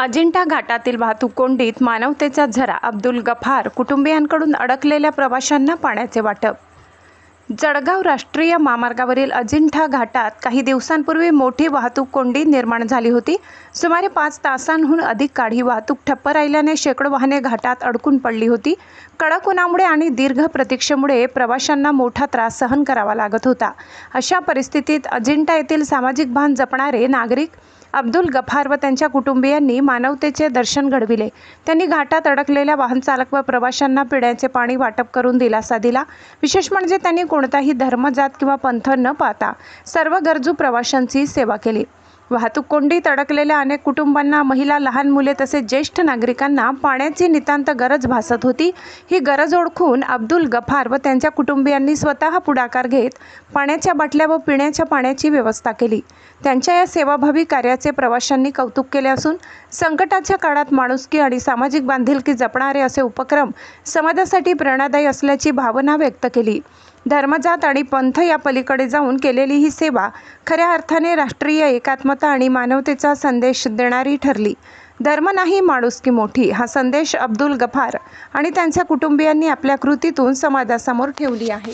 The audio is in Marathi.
अजिंठा घाटातील वाहतूक कोंडीत मानवतेचा झरा. अब्दुल गफार कुटुंबियांकडून अडकलेल्या प्रवाशांना पाण्याचे वाटप. जळगाव राष्ट्रीय महामार्गावरील अजिंठा घाटात काही दिवसांपूर्वी मोठी वाहतूक कोंडी निर्माण झाली होती. सुमारे 5 तासांहून अधिक काळ ही वाहतूक ठप्प राहिल्याने शेकडो वाहने घाटात अडकून पडली होती. कडक उन्हामुळे आणि दीर्घ प्रतीक्षेमुळे प्रवाशांना मोठा त्रास सहन करावा लागत होता. अशा परिस्थितीत अजिंठा येथील सामाजिक भान जपणारे नागरिक अब्दुल गफार व त्यांच्या कुटुंबियांनी मानवतेचे दर्शन घडविले. त्यांनी घाटात अडकलेल्या वाहन चालक व प्रवाशांना पिण्याचे पाणी वाटप करून दिलासा दिला. विशेष म्हणजे त्यांनी कोणताही धर्म, जात किंवा पंथ न पाहता सर्व गरजू प्रवाशांची सेवा केली. वाहतूक कोंडीत अडकलेल्या अनेक कुटुंबांना, महिला, लहान मुले तसेच ज्येष्ठ नागरिकांना पाण्याची नितांत गरज भासत होती. ही गरज ओळखून अब्दुल गफार व त्यांच्या कुटुंबियांनी स्वतः पुढाकार घेत पाण्याच्या बाटल्या व पिण्याच्या पाण्याची व्यवस्था केली. त्यांच्या या सेवाभावी कार्याचे प्रवाशांनी कौतुक केले असून संकटाच्या काळात माणुसकी आणि सामाजिक बांधिलकी जपणारे असे उपक्रम समाजासाठी प्रेरणादायी असल्याची भावना व्यक्त केली. धर्मजात आणि पंथ या पलीकडे जाऊन केलेली ही सेवा खऱ्या अर्थाने राष्ट्रीय एकात्मता आणि मानवतेचा संदेश देणारी ठरली. धर्म नाही, माणुसकी मोठी, हा संदेश अब्दुल गफार आणि त्यांच्या कुटुंबियांनी आपल्या कृतीतून समाजासमोर ठेवली आहे.